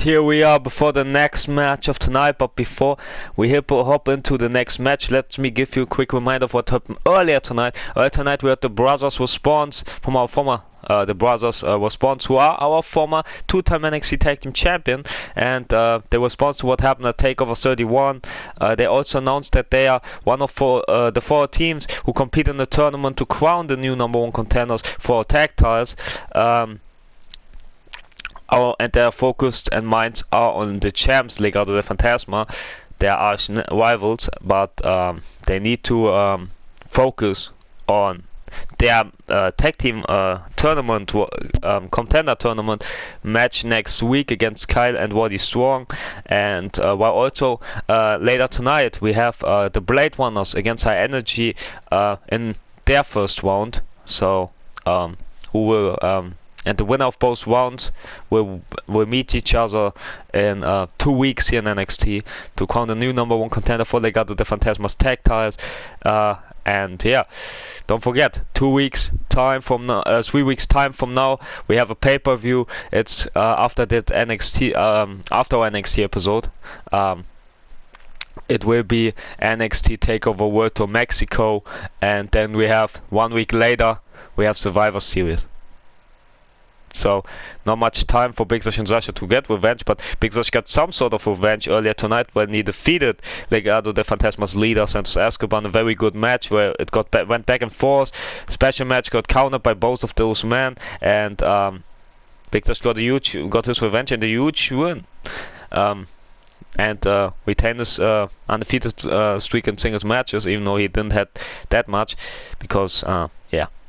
Here we are before the next match of tonight, but before we hop into the next match, let me give you a quick reminder of what happened earlier tonight. Earlier tonight we had the brothers response from our former response, who are our former two-time NXT Tag Team Champion, and they response to what happened at TakeOver 31. They also announced that they are one of the four teams who compete in the tournament to crown the new #1 contenders for tag titles. And their focused and minds are on the champs, Legado del Fantasma. They are arch rivals, but they need to focus on their tag team tournament, contender tournament match next week against Kyle and Waddy Strong. And while also later tonight we have the Blade Runners against High Energy in their first round. So who will and the winner of both rounds will meet each other in 2 weeks here in NXT to crown the new #1 contender for Legado del Fantasma's tag titles. And yeah, don't forget, 2 weeks time from now, 3 weeks time from now, we have a pay-per-view. It's after that NXT, after our NXT episode. It will be NXT Takeover World Tour Mexico, and then we have 1 week later we have Survivor Series. So not much time for Big Sash and Sasha to get revenge, but Big Sash got some sort of revenge earlier tonight when he defeated Legado del Fantasma's leader Santos Escobar in a very good match where it went back and forth. Special match got countered by both of those men, and Big Sash got his revenge and a huge win. And retained his undefeated streak in singles matches, even though he didn't have that much, because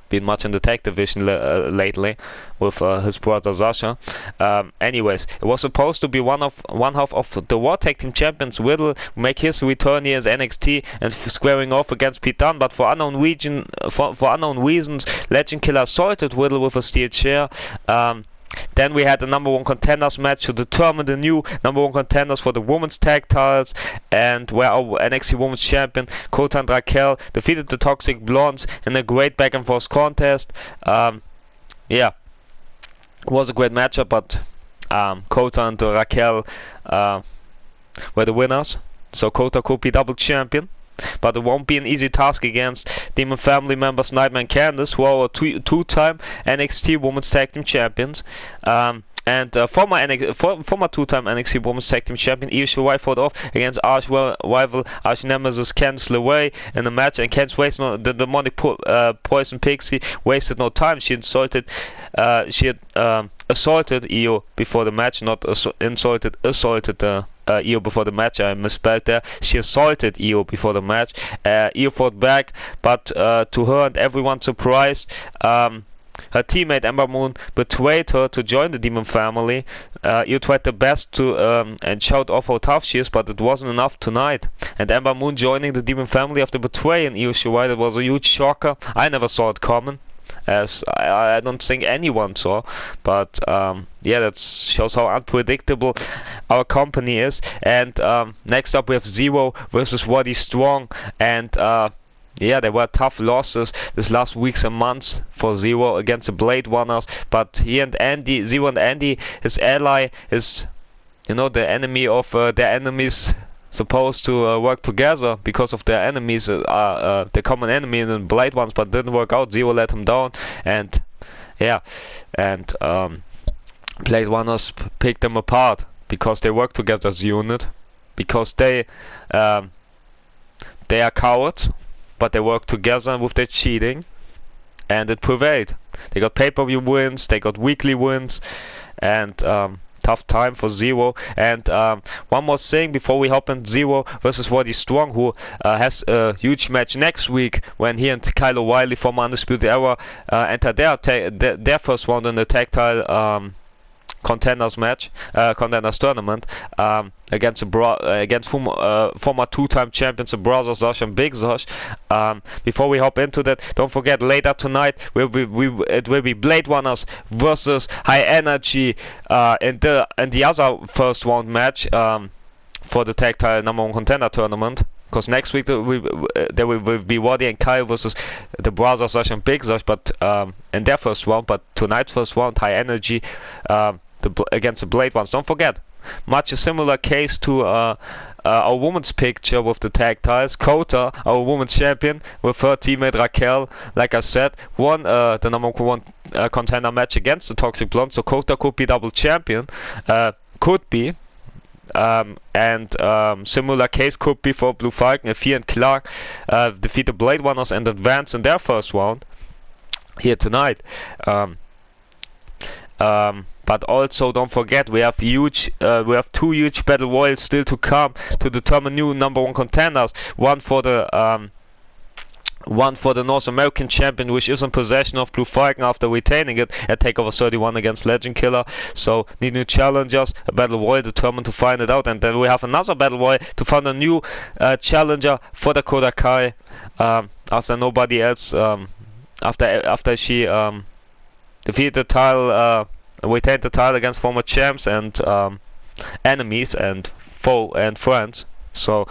been much in the tag division lately with his brother Sasha. Anyways, it was supposed to be one half of the War Tag Team Champions. Riddle make his return here as NXT and squaring off against Pete Dunne, but for unknown reasons, Legend Killer assaulted Riddle with a steel chair. Then we had the #1 contenders match to determine the new #1 contenders for the women's tag titles, and where our NXT Women's Champion Kota and Raquel defeated the Toxic Blondes in a great back and forth contest. It was a great matchup, but Kota and Raquel were the winners, so Kota could be double champion. But it won't be an easy task against Demon family members Nightmare and Candice, who are two-time NXT Women's Tag Team Champions. And former two-time NXT Women's Tag Team Champion Io Shirai fought off against arch rival, arch nemesis Candice LeRae in a match, and Candice the demonic poison pixie wasted no time. She had assaulted Io before the match, not assaulted Io before the match. I misspelled there. She assaulted Io before the match. Io fought back, but to her and everyone's surprise, her teammate Ember Moon betrayed her to join the Demon family. Io tried the best to and showed off how tough she is, but it wasn't enough tonight. And Ember Moon joining the Demon family after betraying Io Shirai, that was a huge shocker. I never saw it coming, as I don't think anyone saw. But that shows how unpredictable our company is. And next up we have Z3r0 versus Waddy Strong, and there were tough losses this last weeks and months for Z3r0 against the Blade Runners, but he and Andy, Z3r0 and Andy, his ally, is the enemy of their enemies, supposed to work together because of their enemies, the common enemy in the Blade Ones, but didn't work out. Z3r0 let him down, and Blade Runners picked them apart because they work together as a unit, because they are cowards, but they work together with their cheating, and it prevailed. They got pay-per-view wins, they got weekly wins, and tough time for Z3r0. And one more thing before we hop in: Z3r0 versus Waddy Strong, who has a huge match next week when he and Kyle O'Reilly, former Undisputed Era, enter their first round in the tag title contenders tournament against former two-time champions, the brothers Sasha and Big Sash. Before we hop into that, don't forget, later tonight it will be Blade Runners versus High Energy in the other first round match for the tag title #1 contender tournament. Because next week there will be Waddy and Kyle versus the brothers Sasha and Big Sash, but in their first round. But tonight's first round, High Energy against the Blade Ones. Don't forget, much a similar case to our women's picture with the tag titles. Kota, our women's champion, with her teammate Raquel, like I said, won the #1 contender match against the Toxic Blonde. So Kota could be double champion. Could be. Similar case could be for Blue Falcon if he and Clark defeat the Blade Runners and advance in their first round here tonight. But also don't forget we have two huge battle royals still to come to determine new #1 contenders. One for the North American champion, which is in possession of Blue Falcon after retaining it at TakeOver 31 against Legend Killer. So need new challengers, a battle royal determined to find it out, and then we have another battle royal to find a new challenger for Dakota Kai after nobody else after she defeated the title, retained the title against former champs and enemies and foe and friends. So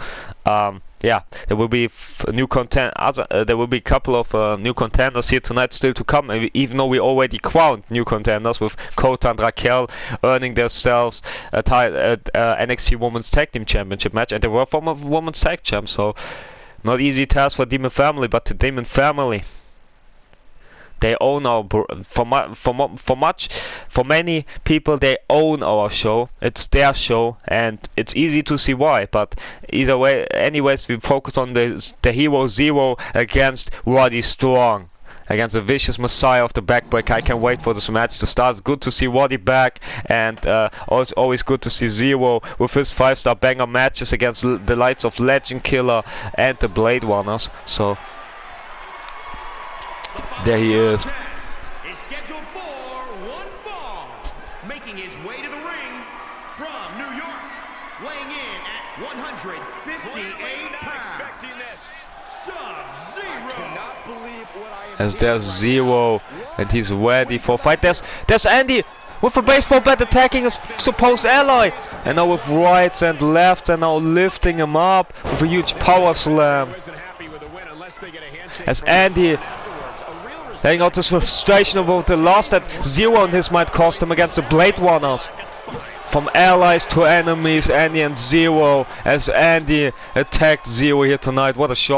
yeah, there will be there will be a couple of new contenders here tonight still to come, even though we already crowned new contenders with Kota and Raquel earning themselves a NXT Women's Tag Team Championship match, and they were former Women's Tag Champs. So not easy task for Demon Family, but the Demon Family, they own our for many people they own our show. It's their show, and it's easy to see why. But either way, anyways, we focus on the Hero Zero against Roddy Strong, against the vicious messiah of the backbreaker. I can't wait for this match to start. It's good to see Roddy back, and also always good to see Zero with his 5-star banger matches against the likes of Legend Killer and the Blade Runners. So there he is. Scheduled for one fall, making his way to the ring from New York, weighing in at 158 pounds. Sub-Zero. I cannot believe what I am. As there's Zero, and he's ready for a fight. There's Andy with a baseball bat attacking his supposed ally, and now with rights and left, and now lifting him up with a huge power slam. As Andy letting out his frustration about the loss that Zero and his might cost him against the Blade Runners. From allies to enemies, Andy and Zero, as Andy attacked Zero here tonight. What a shot.